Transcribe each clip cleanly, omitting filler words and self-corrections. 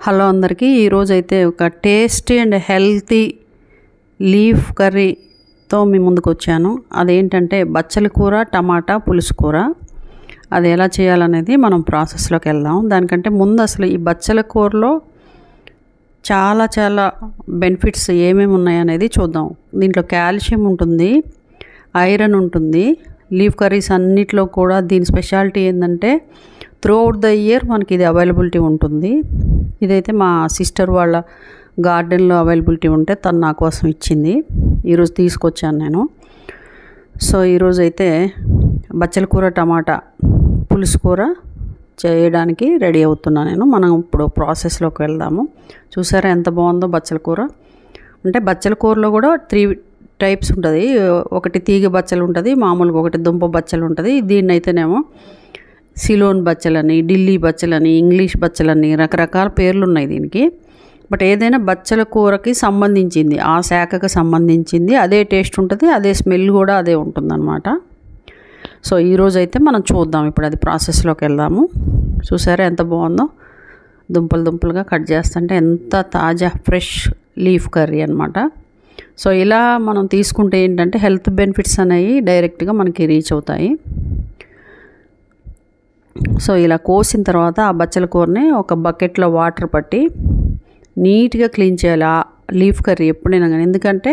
Hello అందరికీ ఈరోజైతే ఒక టేస్టీ అండ్ హెల్తీ లీఫ్ కర్రీతో మీ ముందుకు వచ్చాను. అదేంటంటే బచ్చల కూర టమాటా పులుసు కూర. అది ఎలా చేయాలనేది మనం ప్రాసెస్లోకి వెళ్దాం. దానికంటే ముందు అసలు ఈ బచ్చల కూరలో చాలా బెనిఫిట్స్ ఏమేమి ఉన్నాయనేది చూద్దాం. దీంట్లో కాల్షియం ఉంటుంది, ఐరన్ ఉంటుంది. లీఫ్ కర్రీస్ అన్నిట్లో కూడా దీని స్పెషాలిటీ ఏంటంటే త్రూఅవుట్ ద ఇయర్ మనకి ఇది అవైలబిలిటీ ఉంటుంది. ఇదైతే మా సిస్టర్ వాళ్ళ గార్డెన్లో అవైలబిలిటీ ఉంటే తను నా కోసం ఇచ్చింది. ఈరోజు తీసుకొచ్చాను నేను. సో ఈరోజు అయితే బచ్చల కూర టమాటా పులుసు కూర చేయడానికి రెడీ అవుతున్నాను నేను. మనం ఇప్పుడు ప్రాసెస్లోకి వెళ్దాము. చూసారా ఎంత బాగుందో బచ్చల కూర. అంటే బచ్చల కూరలో కూడా 3 టైప్స్ ఉంటుంది. ఒకటి తీగ బచ్చలు ఉంటుంది, మామూలుగా ఒకటి దుంప బచ్చలు ఉంటుంది. దీన్ని అయితేనేమో సిలోన్ బచ్చలని, ఢిల్లీ బచ్చలని, ఇంగ్లీష్ బచ్చలని రకరకాల పేర్లు ఉన్నాయి దీనికి. బట్ ఏదైనా బచ్చల కూరకి సంబంధించింది, ఆ శాఖకు సంబంధించింది అదే టేస్ట్ ఉంటుంది, అదే స్మెల్ కూడా అదే ఉంటుందన్నమాట. సో ఈరోజు అయితే మనం చూద్దాం. ఇప్పుడు అది ప్రాసెస్లోకి వెళ్దాము. చూసారా ఎంత బాగుందో, దుంపలుగా కట్ చేస్తుంటే ఎంత తాజా ఫ్రెష్ లీఫ్ కర్రీ అనమాట. సో ఇలా మనం తీసుకుంటే ఏంటంటే హెల్త్ బెనిఫిట్స్ అనేవి డైరెక్ట్గా మనకి రీచ్ అవుతాయి. సో ఇలా కోసిన తర్వాత ఆ బచ్చల కూరని ఒక బకెట్లో వాటర్ పట్టి నీట్గా క్లీన్ చేయాలి. ఆ లీఫ్ కర్రీ ఎప్పుడైనా కానీ, ఎందుకంటే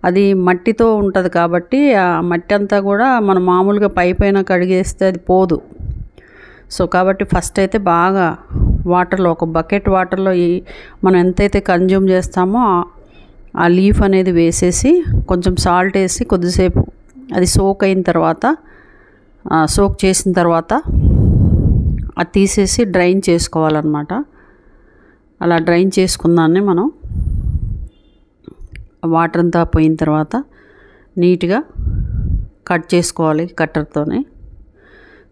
అది మట్టితో ఉంటుంది కాబట్టి ఆ మట్టి అంతా కూడా మనం మామూలుగా పైన కడిగేస్తే అది పోదు. సో కాబట్టి ఫస్ట్ అయితే బాగా వాటర్లో, ఒక బకెట్ వాటర్లో మనం ఎంతైతే కన్జ్యూమ్ చేస్తామో ఆ లీఫ్ అనేది వేసేసి కొంచెం సాల్ట్ వేసి కొద్దిసేపు అది సోక్ అయిన తర్వాత, సోక్ చేసిన తర్వాత అది తీసేసి డ్రైన్ చేసుకోవాలన్నమాట. అలా డ్రైన్ చేసుకుందాన్ని మనం వాటర్ అంతా పోయిన తర్వాత నీట్గా కట్ చేసుకోవాలి కట్టర్తోనే.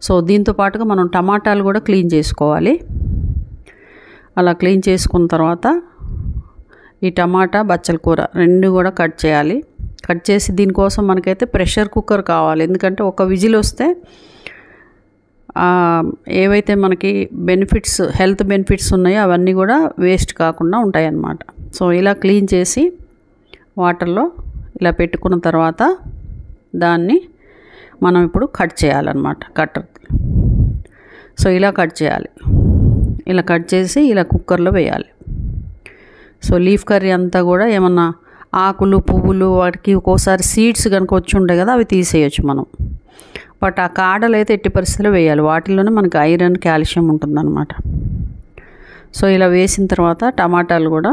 సో దీంతో పాటుగా మనం టమాటాలు కూడా క్లీన్ చేసుకోవాలి. అలా క్లీన్ చేసుకున్న తర్వాత ఈ టమాటా బచ్చల కూర 2 కూడా కట్ చేయాలి. కట్ చేసి దీనికోసం మనకైతే ప్రెషర్ కుక్కర్ కావాలి. ఎందుకంటే ఒక విజిల్ వస్తే ఏవైతే మనకి బెనిఫిట్స్, హెల్త్ బెనిఫిట్స్ ఉన్నాయో అవన్నీ కూడా వేస్ట్ కాకుండా ఉంటాయి అన్నమాట. సో ఇలా క్లీన్ చేసి వాటర్లో ఇలా పెట్టుకున్న తర్వాత దాన్ని మనం ఇప్పుడు కట్ చేయాలన్నమాట కట్టర్. సో ఇలా కట్ చేయాలి. ఇలా కట్ చేసి ఇలా కుక్కర్లో వేయాలి. సో లీఫ్ కర్రీ అంతా కూడా ఏమన్నా ఆకులు పువ్వులు వాటికి ఒక్కోసారి సీడ్స్ కనుక వచ్చి ఉంటాయి కదా, అవి తీసేయచ్చు మనం. బట్ ఆ కాడలు అయితే ఎట్టి పరిస్థితుల్లో వేయాలి. వాటిల్లోనే మనకి ఐరన్ కాల్షియం ఉంటుందన్నమాట. సో ఇలా వేసిన తర్వాత టమాటాలు కూడా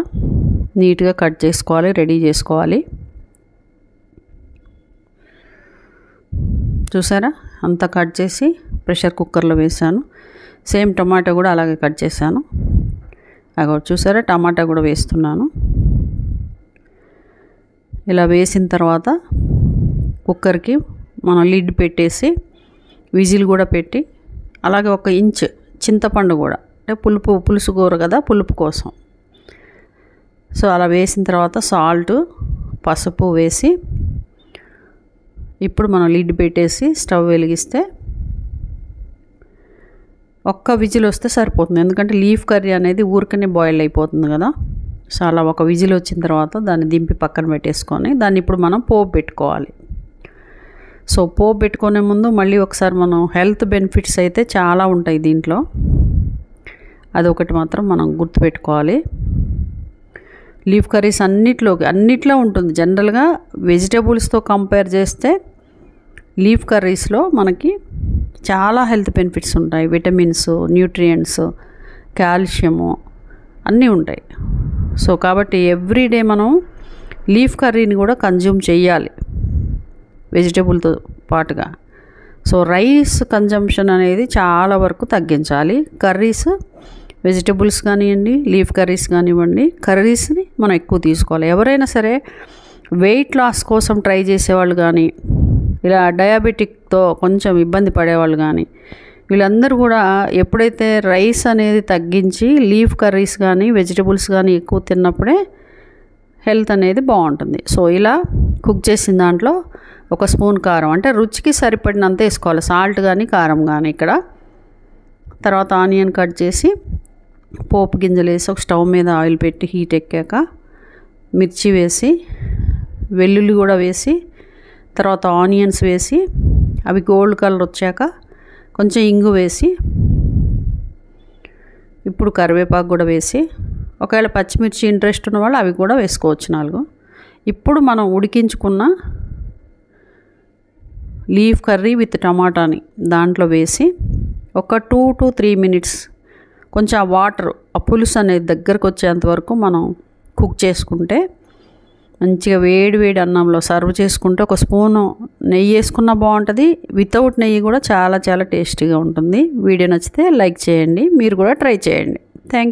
నీట్గా కట్ చేసుకోవాలి, రెడీ చేసుకోవాలి. చూసారా అంతా కట్ చేసి ప్రెషర్ కుక్కర్లో వేసాను. సేమ్ టమాటా కూడా అలాగే కట్ చేశాను. అగో చూసారా టమాటా కూడా వేస్తున్నాను. ఇలా వేసిన తర్వాత కుక్కర్కి మనం లిడ్ పెట్టేసి విజిల్ కూడా పెట్టి, అలాగే 1 ఇంచ్ చింతపండు కూడా, అంటే పులుసు కూర కదా, పులుపు కోసం. సో అలా వేసిన తర్వాత సాల్ట్, పసుపు వేసి ఇప్పుడు మనం లిడ్ పెట్టేసి స్టవ్ వెలిగిస్తే 1 విజిల్ వస్తే సరిపోతుంది. ఎందుకంటే లీఫ్ కర్రీ అనేది ఊరికనే బాయిల్ అయిపోతుంది కదా. సో అలా 1 విజిల్ వచ్చిన తర్వాత దాన్ని దింపి పక్కన పెట్టేసుకొని దాన్ని ఇప్పుడు మనం పోపు పెట్టుకోవాలి. సో పోపు పెట్టుకునే ముందు మళ్ళీ ఒకసారి మనం హెల్త్ బెనిఫిట్స్ అయితే చాలా ఉంటాయి దీంట్లో, అదొకటి మాత్రం మనం గుర్తుపెట్టుకోవాలి. లీఫ్ కర్రీస్ అన్నిట్లో ఉంటుంది. జనరల్గా వెజిటేబుల్స్తో కంపేర్ చేస్తే లీఫ్ కర్రీస్లో మనకి చాలా హెల్త్ బెనిఫిట్స్ ఉంటాయి. విటమిన్స్, న్యూట్రియంట్స్, కాల్షియము అన్నీ ఉంటాయి. సో కాబట్టి ఎవ్రీడే మనం లీఫ్ కర్రీని కూడా కన్జ్యూమ్ చేయాలి వెజిటేబుల్తో పాటుగా. సో రైస్ కన్జంప్షన్ అనేది చాలా వరకు తగ్గించాలి. కర్రీస్, వెజిటేబుల్స్ కానివ్వండి, లీఫ్ కర్రీస్ కానివ్వండి, కర్రీస్ని మనం ఎక్కువ తీసుకోవాలి. ఎవరైనా సరే వెయిట్ లాస్ కోసం ట్రై చేసేవాళ్ళు కానీ, ఇలా డయాబెటిక్తో కొంచెం ఇబ్బంది పడేవాళ్ళు కానీ, వీళ్ళందరూ కూడా ఎప్పుడైతే రైస్ అనేది తగ్గించి లీఫ్ కర్రీస్ కానీ వెజిటేబుల్స్ కానీ ఎక్కువ తిన్నప్పుడే హెల్త్ అనేది బాగుంటుంది. సో ఇలా కుక్ చేసిన దాంట్లో 1 స్పూన్ కారం, అంటే రుచికి సరిపడినంత వేసుకోవాలి, సాల్ట్ కానీ కారం కానీ. ఇక్కడ తర్వాత ఆనియన్ కట్ చేసి పోపు గింజలు వేసి ఒక స్టవ్ మీద ఆయిల్ పెట్టి హీట్ ఎక్కాక మిర్చి వేసి వెల్లుల్లి కూడా వేసి తర్వాత ఆనియన్స్ వేసి అవి గోల్డ్ కలర్ వచ్చాక కొంచెం ఇంగు వేసి ఇప్పుడు కరివేపాకు కూడా వేసి ఒకవేళ పచ్చిమిర్చి ఇంట్రెస్ట్ ఉన్న వాళ్ళు అవి కూడా వేసుకోవచ్చు 4. ఇప్పుడు మనం ఉడికించుకున్న లీఫ్ కర్రీ విత్ టమాటాని దాంట్లో వేసి ఒక 2 to 3 minutes కొంచెం ఆ వాటర్ ఆ పులుసు అనేది దగ్గరకు వచ్చేంత వరకు మనం కుక్ చేసుకుంటే మంచిగా వేడి వేడి అన్నంలో సర్వ్ చేసుకుంటే ఒక స్పూను నెయ్యి వేసుకున్నా బాగుంటుంది. వితౌట్ నెయ్యి కూడా చాలా చాలా టేస్టీగా ఉంటుంది. వీడియో నచ్చితే లైక్ చేయండి, మీరు కూడా ట్రై చేయండి. Thank you.